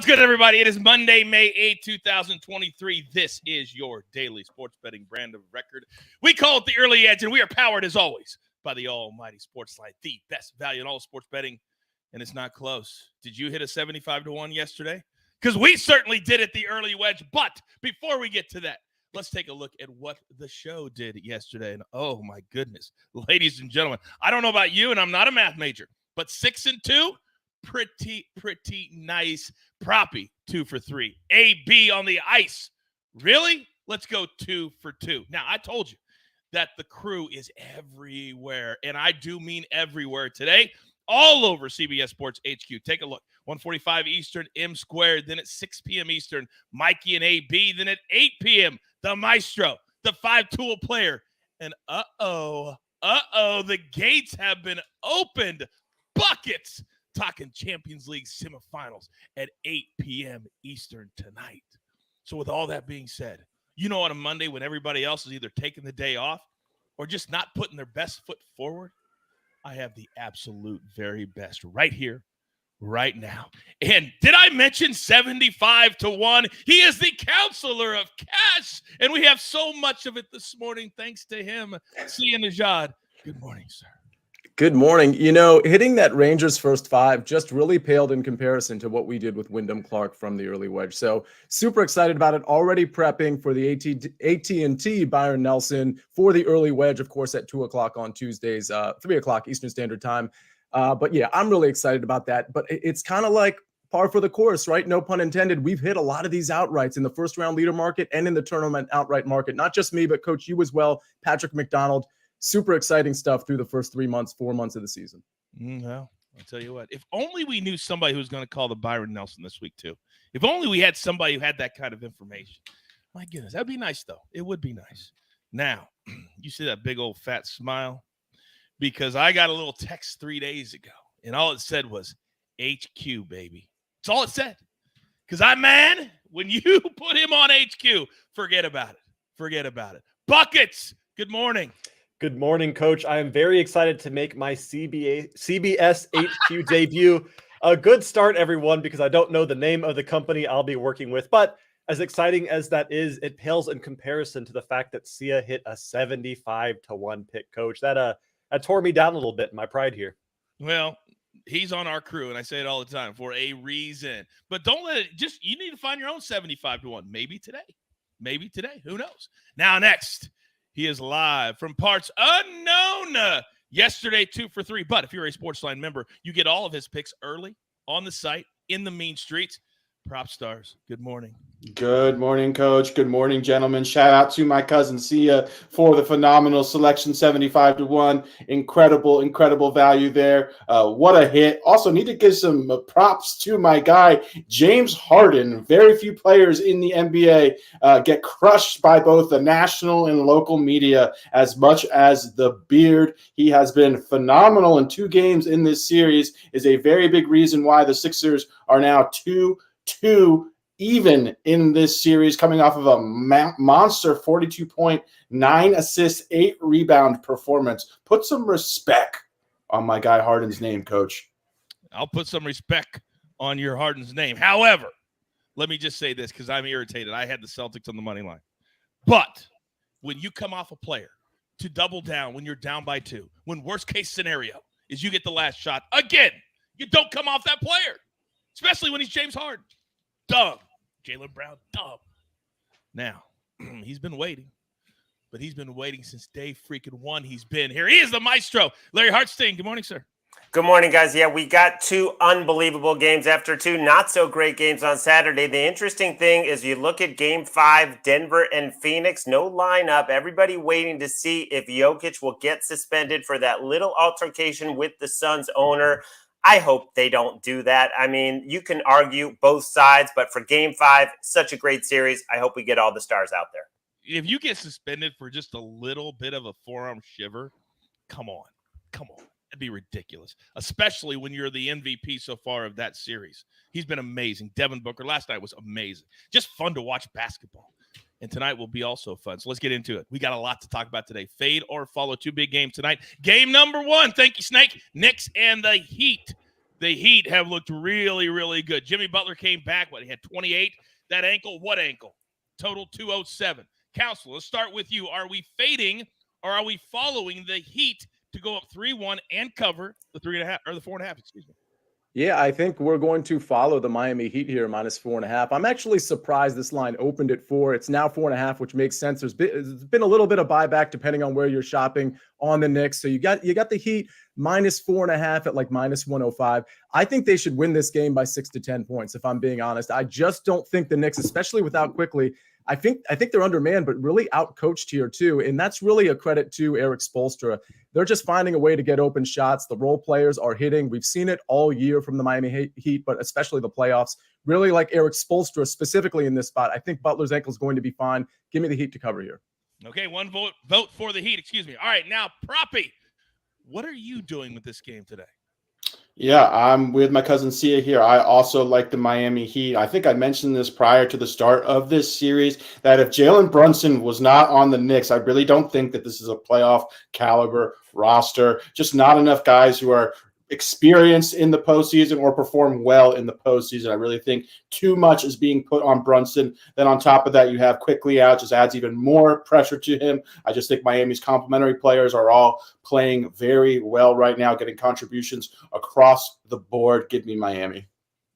What's good, everybody? It is Monday, May 8, 2023. This is your daily sports betting brand of record. We call it the Early Edge, and we are powered, as always, by the almighty SportsLine, the best value in all of sports betting, and it's not close. Did you hit a 75-1 yesterday? Because we certainly did at the early wedge, but before we get to that, let's take a look at what the show did yesterday, and oh, my goodness. Ladies and gentlemen, I don't know about you, and I'm not a math major, but 6-2, pretty nice. Proppy, 2 for 3. AB on the ice. Really? Let's go 2 for 2. Now, I told you that the crew is everywhere, and I do mean everywhere today, all over CBS Sports HQ. Take a look. 1:45 Eastern, M Squared. Then at 6 p.m. Eastern, Mikey and AB. Then at 8 p.m., the Maestro, the 5-tool player. And the gates have been opened. Buckets. Talking Champions League semifinals at 8 p.m. Eastern tonight. So with all that being said, you know, on a Monday when everybody else is either taking the day off or just not putting their best foot forward, I have the absolute very best right here, right now. And did I mention 75-1? He is the counselor of cash, and we have so much of it this morning thanks to him. Sia Nejad. Good morning, sir. Good morning. You know, hitting that Rangers first five just really paled in comparison to what we did with Wyndham Clark from the early wedge. So super excited about it. Already prepping for the AT&T Byron Nelson for the early wedge, of course, at 2 o'clock on Tuesdays, 3 o'clock Eastern Standard Time. But yeah, I'm really excited about that. But it's kind of like par for the course, right? No pun intended. We've hit a lot of these outrights in the first round leader market and in the tournament outright market. Not just me, but Coach, you as well, Patrick McDonald. Super exciting stuff through the first 4 months of the season. Well, I'll tell you what. If only we knew somebody who was going to call the Byron Nelson this week, too. If only we had somebody who had that kind of information. My goodness, that'd be nice, though. It would be nice. Now, you see that big old fat smile? Because I got a little text 3 days ago, and all it said was, HQ, baby. That's all it said. Because when you put him on HQ, forget about it. Forget about it. Buckets, good morning. Good morning, Coach. I am very excited to make my CBS HQ debut. A good start, everyone, because I don't know the name of the company I'll be working with. But as exciting as that is, it pales in comparison to the fact that Sia hit a 75-1 pick, Coach. That tore me down a little bit in my pride here. Well, he's on our crew, and I say it all the time, for a reason. But don't let it you need to find your own 75-1. Maybe today. Who knows? Now, next. He is live from parts unknown. Yesterday, 2 for 3. But if you're a SportsLine member, you get all of his picks early on the site, in the mean streets. Propstarz, good morning. Good morning, Coach. Good morning, gentlemen. Shout out to my cousin Sia for the phenomenal selection, 75-1. Incredible value there. What a hit. Also need to give some props to my guy, James Harden. Very few players in the NBA get crushed by both the national and local media as much as the beard. He has been phenomenal in 2 games in this series, is a very big reason why the Sixers are now 2-2 even in this series, coming off of a monster 42.9 assists, 8 rebound performance. Put some respect on my guy Harden's name, Coach. I'll put some respect on your Harden's name. However, let me just say this because I'm irritated. I had the Celtics on the money line. But when you come off a player to double down when you're down by 2, when worst case scenario is you get the last shot, again, you don't come off that player, especially when he's James Harden. Dumb. Jaylen Brown, dumb. Now, he's been waiting, but he's been waiting since day freaking 1 he's been here. He is the Maestro, Larry Hartstein. Good morning, sir. Good morning, guys. Yeah, we got 2 unbelievable games after 2 not-so-great games on Saturday. The interesting thing is you look at Game 5, Denver and Phoenix, no lineup. Everybody waiting to see if Jokic will get suspended for that little altercation with the Suns owner. I hope they don't do that. I mean, you can argue both sides, but for Game 5, such a great series. I hope we get all the stars out there. If you get suspended for just a little bit of a forearm shiver, come on. That'd be ridiculous, especially when you're the MVP so far of that series. He's been amazing. Devin Booker last night was amazing. Just fun to watch basketball. And tonight will be also fun. So let's get into it. We got a lot to talk about today. Fade or follow, 2 big games tonight. Game number 1. Thank you, Snake. Knicks and the Heat. the Heat have looked really, really good. Jimmy Butler came back. He had 28. That ankle, what ankle? Total 207. Counsel, let's start with you. Are we fading or are we following the Heat to go up 3-1 and cover the 3.5 or the 4.5? Excuse me. Yeah, I think we're going to follow the Miami Heat here, -4.5. I'm actually surprised this line opened at 4. It's now 4.5, which makes sense. There's been a little bit of buyback depending on where you're shopping on the Knicks. So you got the Heat -4.5 at like -105. I think they should win this game by 6 to 10 points, if I'm being honest. I just don't think the Knicks, especially without Quickly, I think they're undermanned, but really outcoached here too. And that's really a credit to Eric Spoelstra. They're just finding a way to get open shots. The role players are hitting. We've seen it all year from the Miami Heat, but especially the playoffs. Really like Eric Spoelstra specifically in this spot. I think Butler's ankle is going to be fine. Give me the Heat to cover here. Okay, one vote for the Heat. Excuse me. All right, now, Proppy, what are you doing with this game today? Yeah, I'm with my cousin Sia here. I also like the Miami Heat. I think I mentioned this prior to the start of this series, that if Jalen Brunson was not on the Knicks, I really don't think that this is a playoff caliber roster. Just not enough guys who are experienced in the postseason or perform well in the postseason. I really think too much is being put on Brunson. Then on top of that, you have Quickly out, just adds even more pressure to him. I just think Miami's complementary players are all playing very well right now, getting contributions across the board. Give me Miami.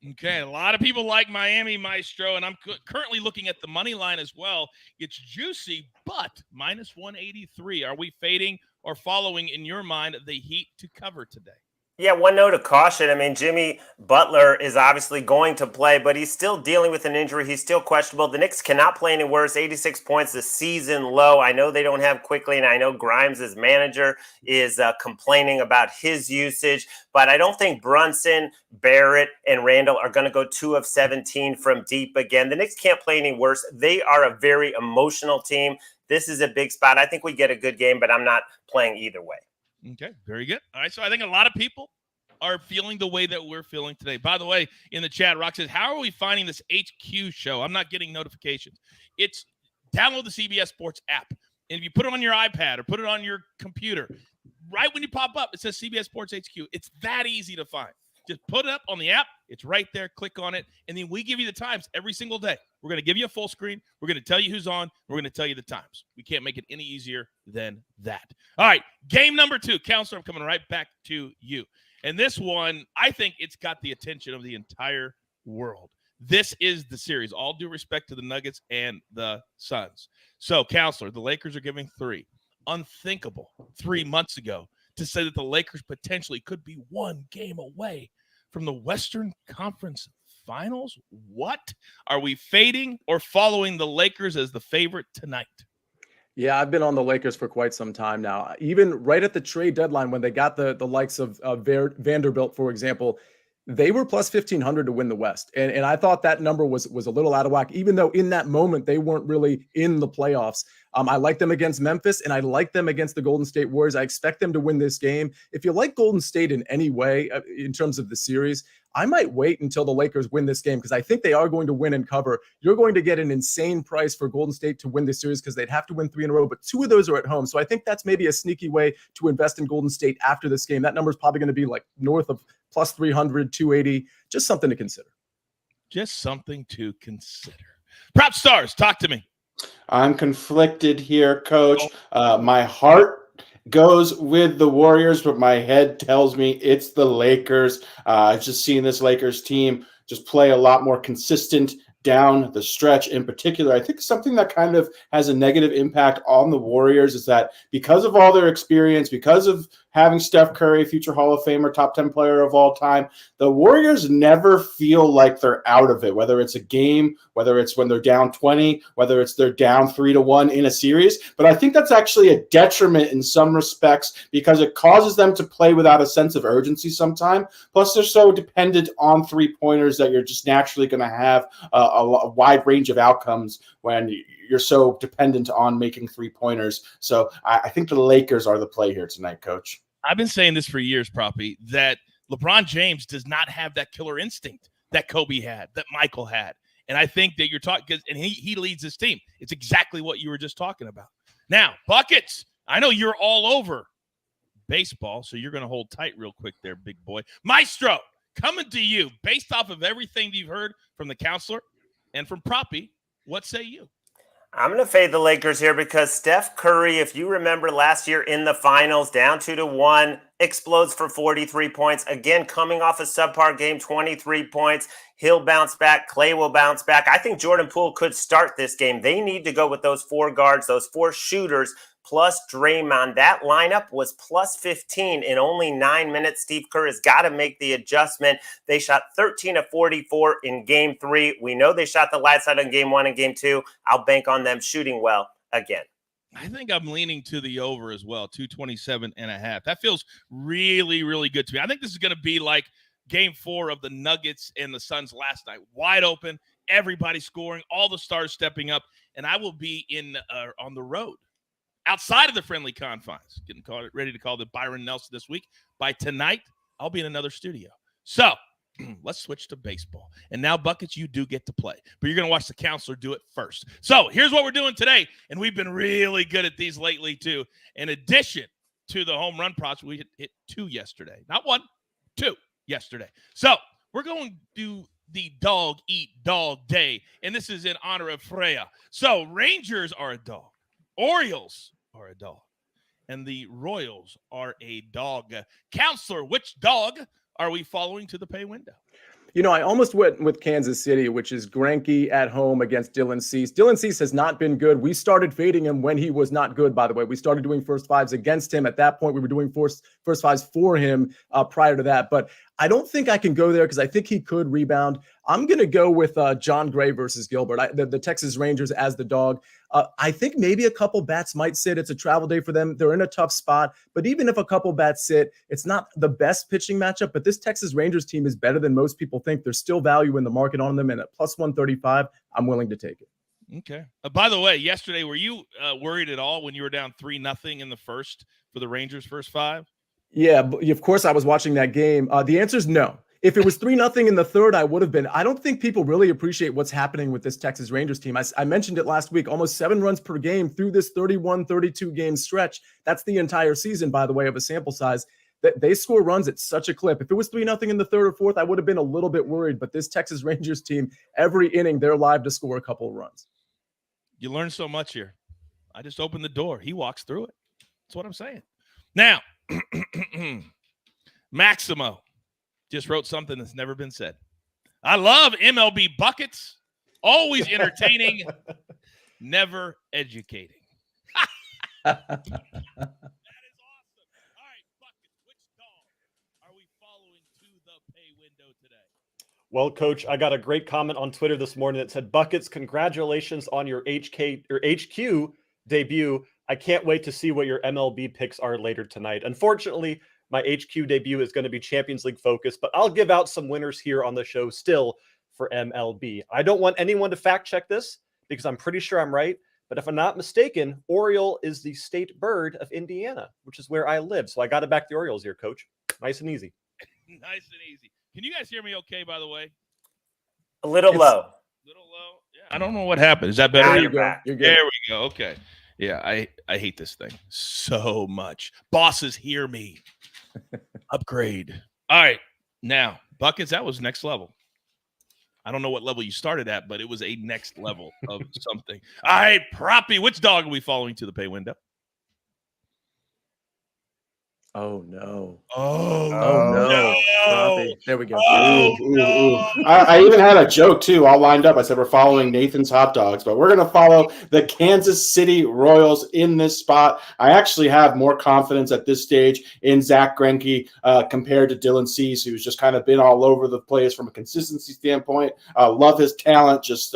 Okay, a lot of people like Miami, Maestro, and I'm currently looking at the money line as well. It's juicy, but -183. Are we fading or following, in your mind, the Heat to cover today? Yeah, one note of caution. I mean, Jimmy Butler is obviously going to play, but he's still dealing with an injury. He's still questionable. The Knicks cannot play any worse. 86 points, the season low. I know they don't have Quickly, and I know Grimes' manager is complaining about his usage, but I don't think Brunson, Barrett, and Randall are going to go 2 of 17 from deep again. The Knicks can't play any worse. They are a very emotional team. This is a big spot. I think we get a good game, but I'm not playing either way. Okay, very good. All right, so I think a lot of people are feeling the way that we're feeling today. By the way, in the chat, Rock says, how are we finding this HQ show? I'm not getting notifications. It's download the CBS Sports app. And if you put it on your iPad or put it on your computer, right when you pop up, it says CBS Sports HQ. It's that easy to find. Just put it up on the app. It's right there. Click on it. And then we give you the times every single day. We're going to give you a full screen. We're going to tell you who's on. We're going to tell you the times. We can't make it any easier than that. All right. Game number 2. Counselor, I'm coming right back to you. And this one, I think it's got the attention of the entire world. This is the series. All due respect to the Nuggets and the Suns. So, Counselor, the Lakers are giving 3. Unthinkable 3 months ago to say that the Lakers potentially could be 1 game away from the Western Conference Finals. What? Are we fading or following the Lakers as the favorite tonight? Yeah, I've been on the Lakers for quite some time now. Even right at the trade deadline when they got the likes of Vanderbilt, for example, they were plus 1,500 to win the West. And I thought that number was a little out of whack, even though in that moment they weren't really in the playoffs. I like them against Memphis, and I like them against the Golden State Warriors. I expect them to win this game. If you like Golden State in any way in terms of the series, I might wait until the Lakers win this game because I think they are going to win and cover. You're going to get an insane price for Golden State to win this series because they'd have to win 3 in a row, but 2 of those are at home. So I think that's maybe a sneaky way to invest in Golden State after this game. That number is probably going to be like north of plus 300, 280, just something to consider. Just something to consider. Propstarz, talk to me. I'm conflicted here, Coach. My heart goes with the Warriors, but my head tells me it's the Lakers. I've just seen this Lakers team just play a lot more consistent down the stretch. In particular, I think something that kind of has a negative impact on the Warriors is that because of all their experience, because of having Steph Curry, future Hall of Famer, top 10 player of all time, the Warriors never feel like they're out of it, whether it's a game, whether it's when they're down 20, whether it's they're down 3-1 in a series. But I think that's actually a detriment in some respects because it causes them to play without a sense of urgency sometimes. Plus, they're so dependent on three-pointers that you're just naturally going to have a wide range of outcomes when you're so dependent on making three-pointers. So I think the Lakers are the play here tonight, Coach. I've been saying this for years, Proppy, that LeBron James does not have that killer instinct that Kobe had, that Michael had. And I think that you're talking, and he leads this team. It's exactly what you were just talking about. Now, buckets. I know you're all over baseball, so you're going to hold tight real quick there, big boy. Maestro, coming to you based off of everything you've heard from the counselor and from Proppy. What say you? I'm going to fade the Lakers here because Steph Curry, if you remember last year in the finals, down 2-1, explodes for 43 points. Again, coming off a subpar game, 23 points. He'll bounce back. Clay will bounce back. I think Jordan Poole could start this game. They need to go with those 4 guards, those 4 shooters, plus Draymond. That lineup was plus 15 in only 9 minutes. Steve Kerr has got to make the adjustment. They shot 13 of 44 in game 3. We know they shot the lights out in game 1 and game 2. I'll bank on them shooting well again. I think I'm leaning to the over as well, 227.5. That feels really, really good to me. I think this is going to be like game 4 of the Nuggets and the Suns last night. Wide open, everybody scoring, all the stars stepping up, and I will be on the road outside of the friendly confines, ready to call the Byron Nelson this week. By tonight, I'll be in another studio. So let's switch to baseball. And now, Buckets, you do get to play, but you're going to watch the counselor do it first. So here's what we're doing today, and we've been really good at these lately, too. In addition to the home run props, we hit 2 yesterday. Not 1, 2 yesterday. So we're going to do the dog eat dog day, and this is in honor of Freya. So Rangers are a dog. Orioles are a dog. And the Royals are a dog. Counselor, which dog are we following to the pay window? You know, I almost went with Kansas City, which is Greinke at home against Dylan Cease. Dylan Cease has not been good. We started fading him when he was not good, by the way. We started doing first fives against him. At that point, we were doing first fives for him prior to that. But I don't think I can go there because I think he could rebound. I'm going to go with John Gray versus Gilbert, the Texas Rangers as the dog. I think maybe a couple bats might sit. It's a travel day for them. They're in a tough spot. But even if a couple bats sit, it's not the best pitching matchup. But this Texas Rangers team is better than most people think. There's still value in the market on them. And at plus 135, I'm willing to take it. Okay. By the way, yesterday, were you worried at all when you were down 3-0 in the first for the Rangers' first 5? Yeah, but of course I was watching that game. The answer is no. If it was 3-0 in the third, I would have been. I don't think people really appreciate what's happening with this Texas Rangers team. I mentioned it last week, almost 7 runs per game through this 31, 32 game stretch. That's the entire season, by the way, of a sample size. That they score runs at such a clip. If it was 3-0 in the third or fourth, I would have been a little bit worried. But this Texas Rangers team, every inning, they're live to score a couple of runs. You learn so much here. I just opened the door. He walks through it. That's what I'm saying. Now, Maximo just wrote something that's never been said. I love MLB buckets. Always entertaining, never educating. That is awesome. All right, Buckets, which dog are we following to the pay window today? Well, Coach, I got a great comment on Twitter this morning that said, Buckets, congratulations on your HQ debut. I can't wait to see what your MLB picks are later tonight. Unfortunately, my HQ debut is going to be Champions League focused, but I'll give out some winners here on the show still for MLB. I don't want anyone to fact check this because I'm pretty sure I'm right. But if I'm not mistaken, Oriole is the state bird of Indiana, which is where I live. So I got to back the Orioles here, Coach. Nice and easy. Nice and easy. Can you guys hear me okay, by the way? A little low. Little low? Yeah. I don't know what happened. Is that better? Now There you're you go. back. You're good. There we go. Okay. Yeah, I hate this thing so much. Bosses, hear me. Upgrade. All right. Now, Buckets, that was next level. I don't know what level you started at, but it was a next level of something. All right, Proppy, which dog are we following to the pay window? Oh, no. Oh, no. Proppy. There we go. Ooh. I even had a joke, too, all lined up. I said we're following Nathan's Hot Dogs, but we're going to follow the Kansas City Royals in this spot. I actually have more confidence at this stage in Zach Greinke compared to Dylan Cease, who's just kind of been all over the place from a consistency standpoint. Love his talent, just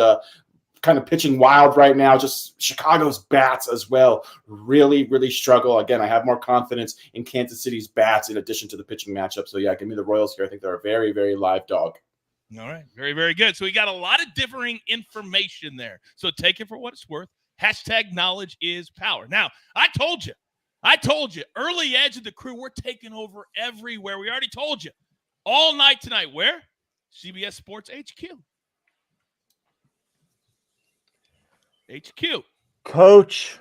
kind of pitching wild right now. Just Chicago's bats as well really, really struggle. Again, I have more confidence in Kansas City's bats in addition to the pitching matchup. So, yeah, give me the Royals here. I think they're a very, very live dog. All right. Very, very good. So we got a lot of differing information there. So take it for what it's worth. Hashtag knowledge is power. Now, I told you, early edge of the crew, we're taking over everywhere. We already told you. All night tonight. Where? CBS Sports HQ. HQ. Coach,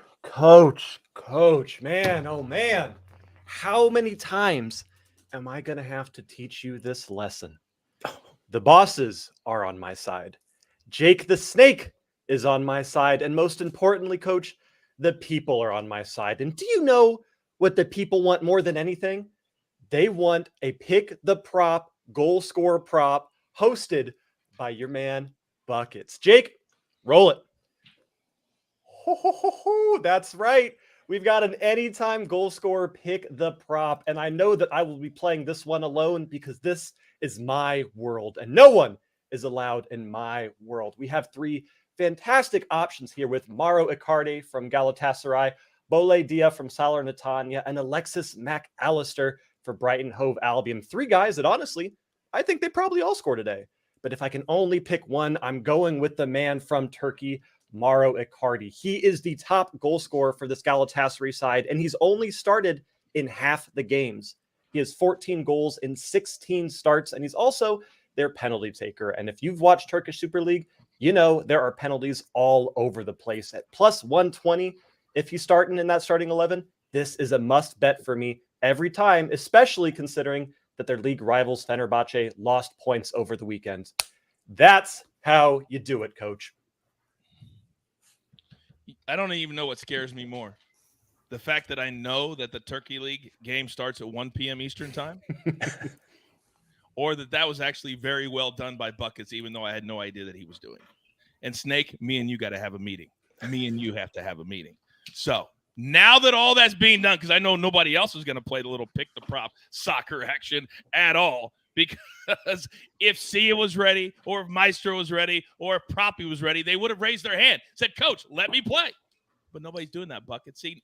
man, oh man. How many times am I going to have to teach you this lesson? The bosses are on my side. Jake the Snake is on my side. And most importantly, Coach, the people are on my side. And do you know what the people want more than anything? They want a pick the prop, goal scorer prop hosted by your man, Buckets. Jake, roll it. That's right. We've got an anytime goal scorer pick the prop. And I know that I will be playing this one alone because this is my world and no one is allowed in my world. We have three fantastic options here with Mauro Icardi from Galatasaray, Bole Dia from Salernitana, and Alexis McAllister for Brighton Hove Albion. Three guys that honestly, I think they probably all score today. But if I can only pick one, I'm going with the man from Turkey, Mauro Icardi. He is the top goal scorer for this Galatasaray side, and he's only started in half the games. He has 14 goals in 16 starts, and he's also their penalty taker. And if you've watched Turkish Super League, you know there are penalties all over the place. At plus 120, if he's starting in that starting 11, this is a must bet for me every time, especially considering that their league rivals Fenerbahce lost points over the weekend. That's how you do it, Coach. I don't even know what scares me more. The fact that I know that the Turkey League game starts at 1 p.m. Eastern time, or that was actually very well done by Buckets, even though I had no idea that he was doing it. And Snake, me and you got to have a meeting. Me and you have to have a meeting. So now that all that's being done, because I know nobody else is going to play the little pick the prop soccer action at all, because if Sia was ready, or if Maestro was ready, or if Proppy was ready, they would have raised their hand, said, Coach, let me play. But nobody's doing that, Bucket. See,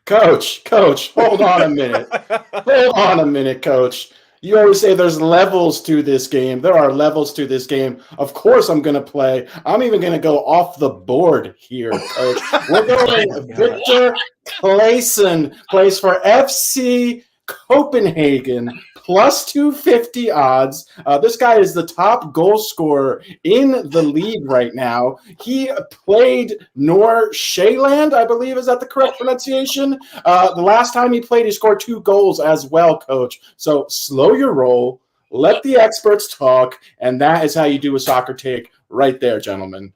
Coach, hold on a minute. Hold on a minute, Coach. You always say there's levels to this game. There are levels to this game. Of course I'm going to play. I'm even going to go off the board here, Coach. We're going Victor Claesson plays for FC Copenhagen, plus 250 odds. This guy is the top goal scorer in the league right now. He played Nordsjælland, I believe. Is that the correct pronunciation? The last time he played, he scored 2 goals as well, Coach. So slow your roll. Let the experts talk. And that is how you do a soccer take right there, gentlemen.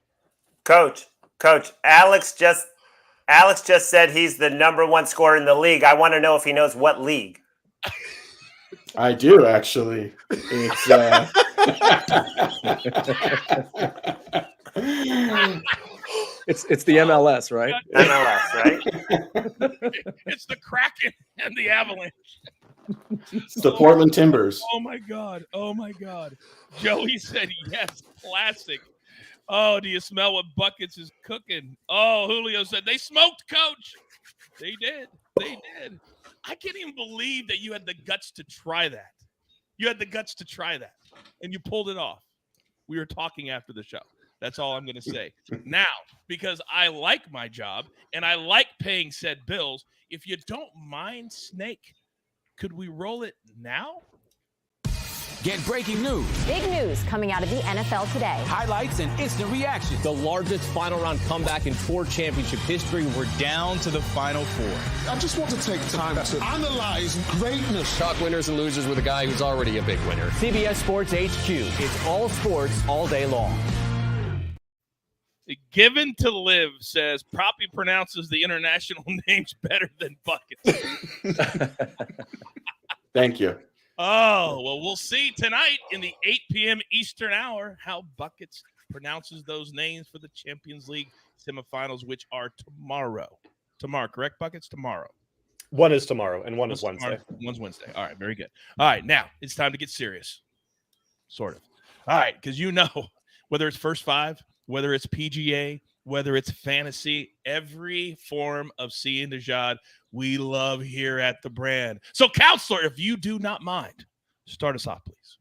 Coach, Alex just said he's the #1 scorer in the league. I want to know if he knows what league. I do, actually. It's it's the MLS, right? MLS, right? it's the Kraken and the Avalanche. It's the Portland Timbers. Oh, my God. Joey said yes, classic. Oh, do you smell what Buckets is cooking? Oh, Julio said they smoked, Coach. They did. I can't even believe that you had the guts to try that. And you pulled it off. We were talking after the show. That's all I'm going to say. Now, because I like my job and I like paying said bills, if you don't mind, Snake, could we roll it now? Get breaking news. Big news coming out of the NFL today. Highlights and instant reaction. The largest final round comeback in tour championship history. We're down to the final 4. I just want to take time to analyze greatness. Talk winners and losers with a guy who's already a big winner. CBS Sports HQ. It's all sports all day long. Given to Live says Proppy pronounces the international names better than Buckets. Thank you. Oh, well, we'll see tonight in the 8 p.m. Eastern hour how Buckets pronounces those names for the Champions League semifinals, which are tomorrow. Tomorrow, correct, Buckets? Tomorrow. One is tomorrow, and one is Wednesday. One's Wednesday. All right, very good. All right, now it's time to get serious. Sort of. All right, because you know, whether it's First Five, whether it's PGA, whether it's fantasy, every form of Sia Nejad we love here at the brand. So, Counselor, if you do not mind, start us off, please.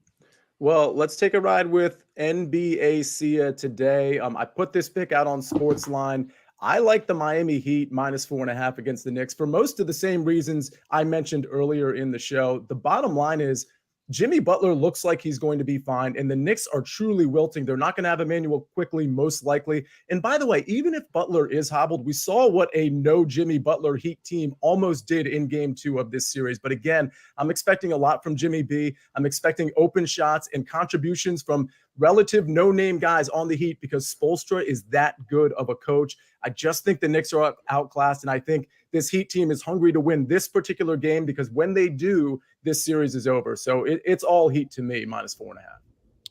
Well, let's take a ride with NBA Sia today. I put this pick out on SportsLine. I like the Miami Heat -4.5 against the Knicks for most of the same reasons I mentioned earlier in the show. The bottom line is Jimmy Butler looks like he's going to be fine, and the Knicks are truly wilting. They're not going to have Emmanuel quickly, most likely. And by the way, even if Butler is hobbled, we saw what a no Jimmy Butler Heat team almost did in game 2 of this series. But again, I'm expecting a lot from Jimmy B. I'm expecting open shots and contributions from relative no-name guys on the Heat because Spoelstra is that good of a coach. I just think the Knicks are outclassed, and I think this Heat team is hungry to win this particular game because when they do, this series is over. So it's all Heat to me, -4.5.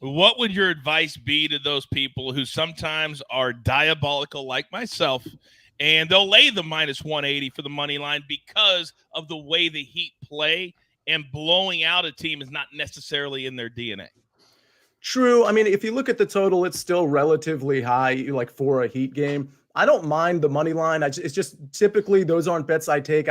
What would your advice be to those people who sometimes are diabolical like myself, and they'll lay the -180 for the money line because of the way the Heat play, and blowing out a team is not necessarily in their DNA? True. I mean, if you look at the total, it's still relatively high, like for a Heat game. I don't mind the money line. It's just typically those aren't bets I take.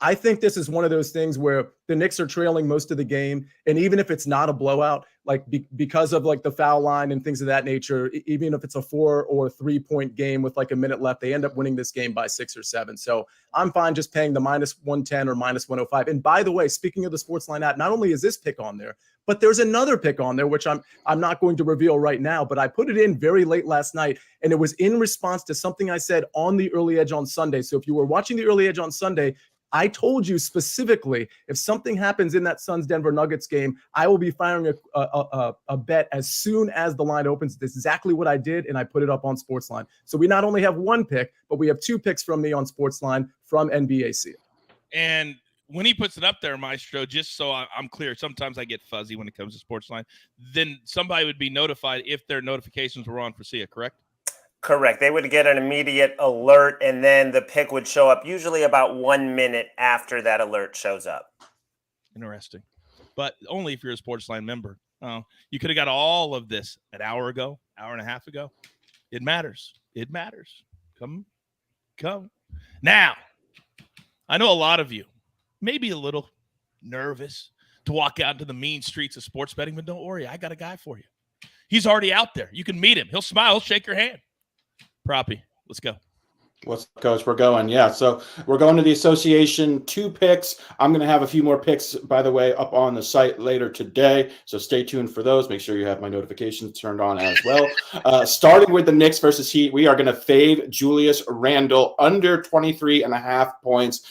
I think this is one of those things where the Knicks are trailing most of the game. And even if it's not a blowout, like because of like the foul line and things of that nature, even if it's a 4 or 3 point game with like a minute left, they end up winning this game by 6 or 7. So I'm fine just paying the -110 or -105. And by the way, speaking of the SportsLine app, not only is this pick on there, but there's another pick on there, which I'm not going to reveal right now, but I put it in very late last night, and it was in response to something I said on the Early Edge on Sunday. So if you were watching the Early Edge on Sunday, I told you specifically, if something happens in that Suns-Denver Nuggets game, I will be firing a bet as soon as the line opens. That's exactly what I did, and I put it up on SportsLine. So we not only have one pick, but we have 2 picks from me on SportsLine from NBAC. And when he puts it up there, Maestro, just so I'm clear, sometimes I get fuzzy when it comes to SportsLine, then somebody would be notified if their notifications were on for Sia, correct? Correct. They would get an immediate alert, and then the pick would show up usually about 1 minute after that alert shows up. Interesting. But only if you're a SportsLine member. You could have got all of this an hour ago, hour and a half ago. It matters. It matters. Come. Now, I know a lot of you may be a little nervous to walk out into the mean streets of sports betting, but don't worry. I got a guy for you. He's already out there. You can meet him. He'll smile. He'll shake your hand. Proppy, let's go. What's up, Coach? We're going. Yeah, so we're going to the association. 2 picks. I'm going to have a few more picks, by the way, up on the site later today. So stay tuned for those. Make sure you have my notifications turned on as well. Starting with the Knicks versus Heat, we are going to fade Julius Randle under 23.5 points.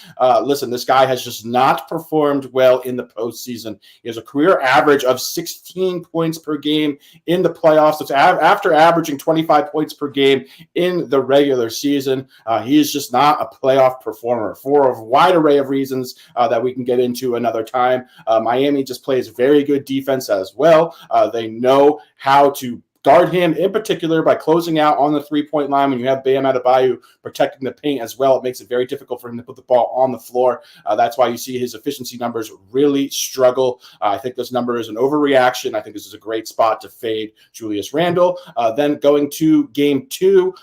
Listen, this guy has just not performed well in the postseason. He has a career average of 16 points per game in the playoffs. It's after averaging 25 points per game in the regular season. He is just not a playoff performer for a wide array of reasons that we can get into another time. Miami just plays very good defense as well. They know how to guard him, in particular by closing out on the 3-point line. When you have Bam Adebayo protecting the paint as well, it makes it very difficult for him to put the ball on the floor. That's why you see his efficiency numbers really struggle. I think this number is an overreaction. I think this is a great spot to fade Julius Randle. Then going to game 2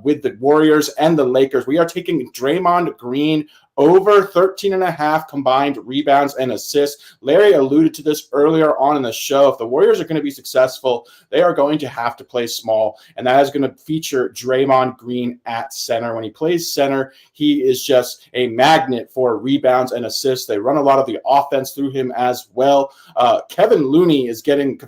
with the Warriors and the Lakers, we are taking Draymond Green over 13.5 combined rebounds and assists. Larry alluded to this earlier on in the show. If the Warriors are going to be successful, they are going to have to play small, and that is going to feature Draymond Green at center. When he plays center, he is just a magnet for rebounds and assists. They run a lot of the offense through him as well. Kevon Looney is getting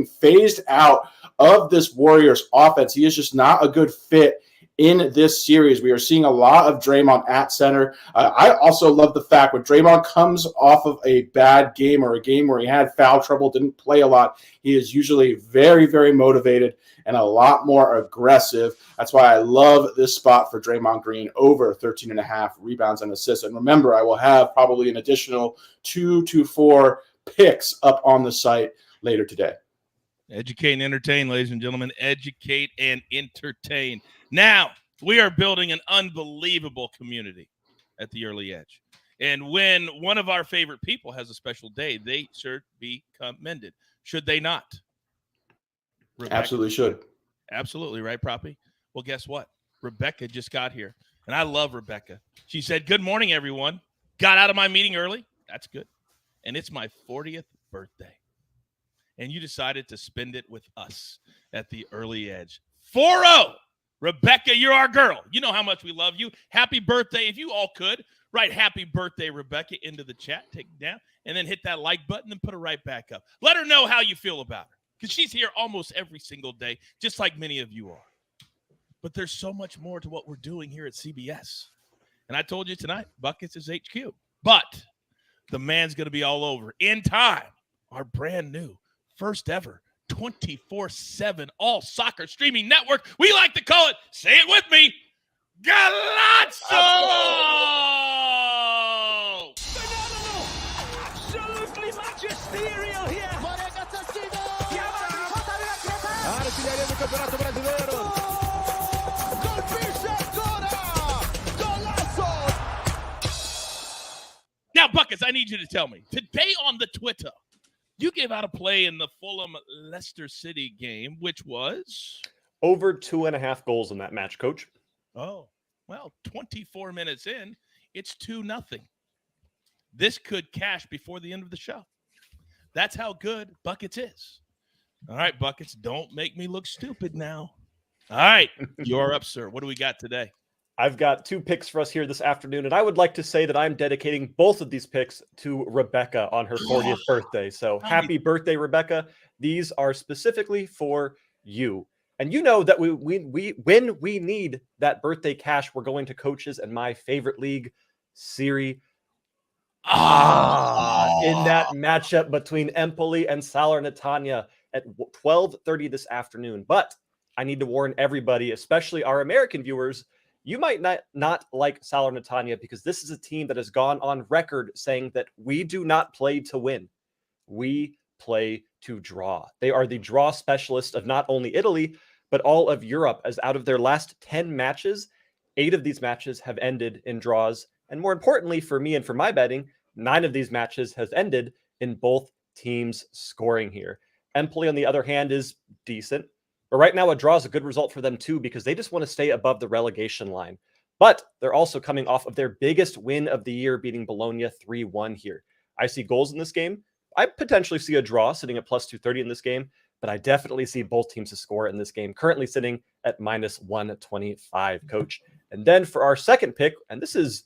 phased out of this Warriors offense. He is just not a good fit in this series. We are seeing a lot of Draymond at center. I also love the fact when Draymond comes off of a bad game or a game where he had foul trouble, didn't play a lot, he is usually very, very motivated and a lot more aggressive. That's why I love this spot for Draymond Green over 13.5 rebounds and assists. And remember, I will have probably an additional 2 to 4 picks up on the site later today. Educate and entertain, ladies and gentlemen. Educate and entertain. Now, we are building an unbelievable community at the Early Edge. And when one of our favorite people has a special day, they should be commended. Should they not? Rebecca? Absolutely should. Absolutely, right, Proppy? Well, guess what? Rebecca just got here. And I love Rebecca. She said, "Good morning, everyone. Got out of my meeting early." That's good. And it's my 40th birthday. And you decided to spend it with us at the Early Edge. 4-0. Rebecca, you're our girl. You know how much we love you. Happy birthday. If you all could, Write happy birthday, Rebecca, into the chat. Take it down. And then hit that like button and put her right back up. Let her know how you feel about her. Because she's here almost every single day, just like many of you are. But there's so much more to what we're doing here at CBS. And I told you tonight, Buckets is HQ. But the man's going to be all over in time. Our brand new, first ever, 24/7 all soccer streaming network. We like to call it, say it with me, Galazzo! Absolutely magisterial here. Artiglieria del campionato brasileiro. Colpisce ancora. Golazo. Now, Buckets, I need you to tell me, today on the Twitter, you gave out a play in the Fulham-Leicester City game, which was? Over 2.5 goals in that match, Coach. Oh, well, 24 minutes in, it's 2-0. This could cash before the end of the show. That's how good Buckets is. All right, Buckets, don't make me look stupid now. All right, you're up, sir. What do we got today? I've got 2 picks for us here this afternoon, and I would like to say that I'm dedicating both of these picks to Rebecca on her 40th birthday. So happy birthday, Rebecca. These are specifically for you. And you know that when we need that birthday cash, we're going to Coaches and my favorite league, Serie A. In that matchup between Empoli and Salernitana at 12:30 this afternoon. But I need to warn everybody, especially our American viewers, you might not like Salernitana because this is a team that has gone on record saying that we do not play to win. We play to draw. They are the draw specialist of not only Italy, but all of Europe, as out of their last 10 matches, 8 of these matches have ended in draws. And more importantly, for me and for my betting, 9 of these matches has ended in both teams scoring here. Empoli, on the other hand, is decent. But right now, a draw is a good result for them, too, because they just want to stay above the relegation line. But they're also coming off of their biggest win of the year, beating Bologna 3-1 here. I see goals in this game. I potentially see a draw sitting at plus 230 in this game, but I definitely see both teams to score in this game, currently sitting at minus 125, Coach. And then for our second pick, and this is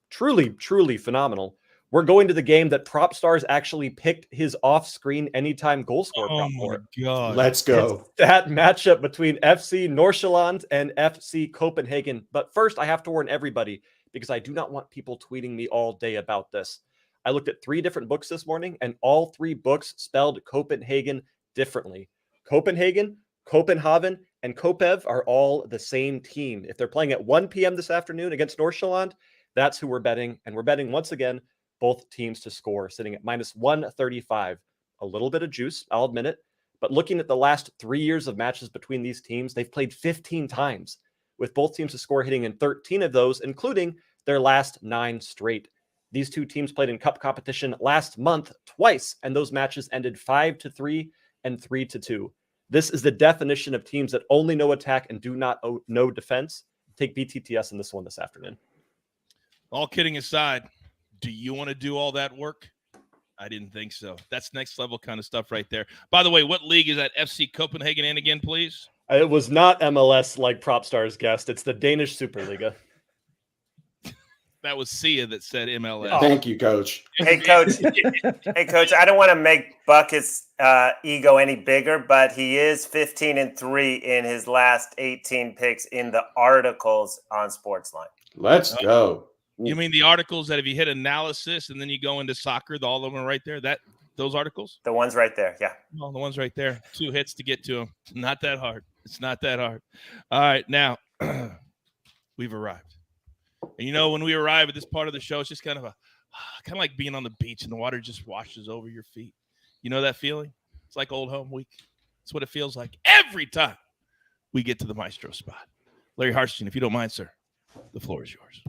truly, truly phenomenal, we're going to the game that Propstarz actually picked his off-screen anytime goal scorer prop for. God. Let's go. It's that matchup between FC Nordsjælland and FC Copenhagen. But first, I have to warn everybody because I do not want people tweeting me all day about this. I looked at 3 different books this morning, and all 3 books spelled Copenhagen differently. Copenhagen, Copenhagen, and Kopev are all the same team. If they're playing at 1 p.m. this afternoon against Nordsjælland, that's who we're betting. And we're betting, once again, both teams to score, sitting at minus 135. A little bit of juice, I'll admit it. But looking at the last 3 years of matches between these teams, they've played 15 times, with both teams to score hitting in 13 of those, including their last 9 straight. These 2 teams played in cup competition last month twice, and those matches ended 5-3 and 3-2. This is the definition of teams that only know attack and do not know defense. Take BTTS in this one this afternoon. All kidding aside, do you want to do all that work? I didn't think so. That's next level kind of stuff right there. By the way, what league is that FC Copenhagen in again, please? It was not MLS like Propstarz guessed. It's the Danish Superliga. That was Sia that said MLS. Thank you, Coach. Hey, Coach. Hey, Coach. I don't want to make Bucket's ego any bigger, but he is 15-3 in his last 18 picks in the articles on SportsLine. Let's go. You mean the articles that if you hit analysis and then you go into soccer, all of them are right there? Those articles? The ones right there, yeah. Well, the ones right there. 2 hits to get to them. Not that hard. It's not that hard. All right, now we've arrived. And you know, when we arrive at this part of the show, it's just kind of like being on the beach and the water just washes over your feet. You know that feeling? It's like old home week. It's what it feels like every time we get to the Maestro spot. Larry Hartstein, if you don't mind, sir, the floor is yours.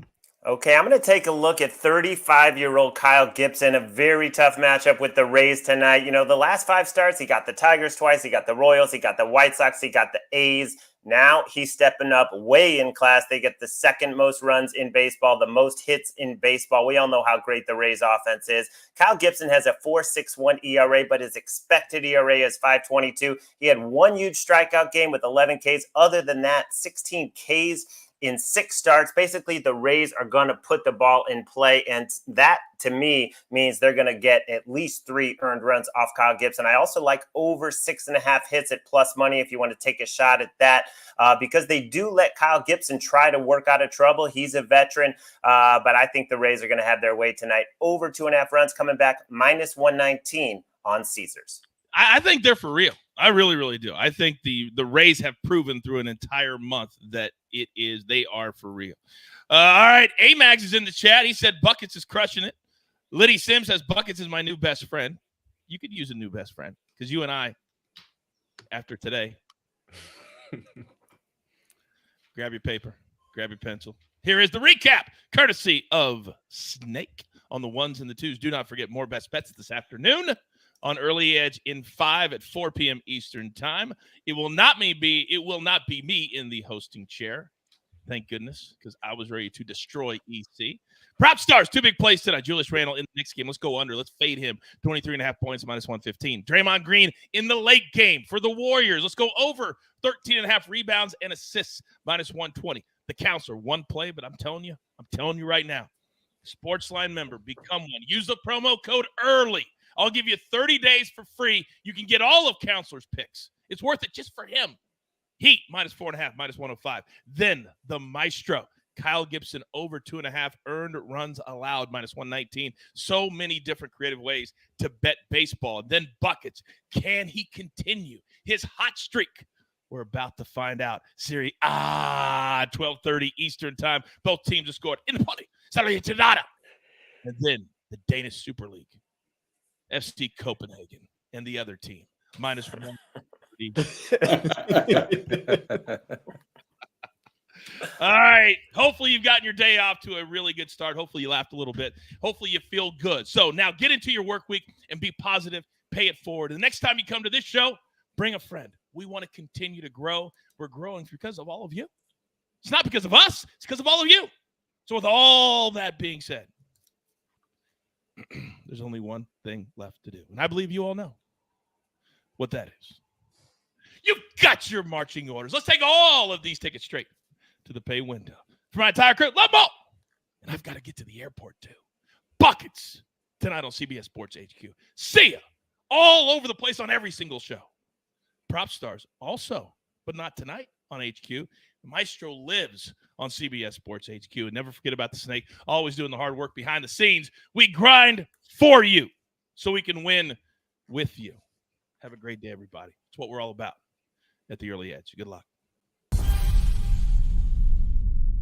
Okay, I'm going to take a look at 35-year-old Kyle Gibson, a very tough matchup with the Rays tonight. You know, the last 5 starts, he got the Tigers twice, he got the Royals, he got the White Sox, he got the A's. Now he's stepping up way in class. They get the 2nd most runs in baseball, the most hits in baseball. We all know how great the Rays offense is. Kyle Gibson has a 4.61 ERA, but his expected ERA is 5.22. He had 1 huge strikeout game with 11 Ks. Other than that, 16 Ks in 6 starts. Basically, the Rays are going to put the ball in play, and that, to me, means they're going to get at least 3 earned runs off Kyle Gibson. I also like over 6.5 hits at plus money if you want to take a shot at that, because they do let Kyle Gibson try to work out of trouble. He's a veteran, but I think the Rays are going to have their way tonight. Over 2.5 runs coming back, minus 119 on Caesars. I think they're for real. I really, really do. I think the Rays have proven through an entire month that they are for real. All right, Amags is in the chat. He said Buckets is crushing it. Liddy Sims says Buckets is my new best friend. You could use a new best friend because you and I, after today, grab your paper, grab your pencil. Here is the recap, courtesy of Snake on the 1s and the 2s. Do not forget more best bets this afternoon on Early Edge in 5 at 4 p.m. Eastern time. It will not be me in the hosting chair. Thank goodness, because I was ready to destroy EC. Propstarz, 2 big plays tonight. Julius Randle in the next game. Let's go under. Let's fade him. 23.5 points, minus 115. Draymond Green in the late game for the Warriors. Let's go over 13.5 rebounds and assists, minus 120. The counselor, 1 play, but I'm telling you right now, SportsLine member, become one. Use the promo code EARLY. I'll give you 30 days for free. You can get all of Counselor's picks. It's worth it just for him. Heat, minus 4.5, minus 105. Then the Maestro, Kyle Gibson, over 2.5 earned runs allowed, minus 119. So many different creative ways to bet baseball. Then Buckets. Can he continue his hot streak? We're about to find out. Serie A, 12:30 Eastern time. Both teams have scored in the party. Salutadada. And then the Danish Super League. FC Copenhagen and the other team, minus 1. All right. Hopefully you've gotten your day off to a really good start. Hopefully you laughed a little bit. Hopefully you feel good. So now get into your work week and be positive. Pay it forward. And the next time you come to this show, bring a friend. We want to continue to grow. We're growing because of all of you. It's not because of us. It's because of all of you. So with all that being said, there's only one thing left to do. And I believe you all know what that is. You've got your marching orders. Let's take all of these tickets straight to the pay window. For my entire crew, love ball. And I've got to get to the airport too. Buckets tonight on CBS Sports HQ. See ya all over the place on every single show. Propstarz also, but not tonight on HQ. Maestro lives on CBS Sports HQ. And never forget about the Snake, always doing the hard work behind the scenes. We grind for you so we can win with you. Have a great day, everybody. It's what we're all about at the Early Edge. Good luck.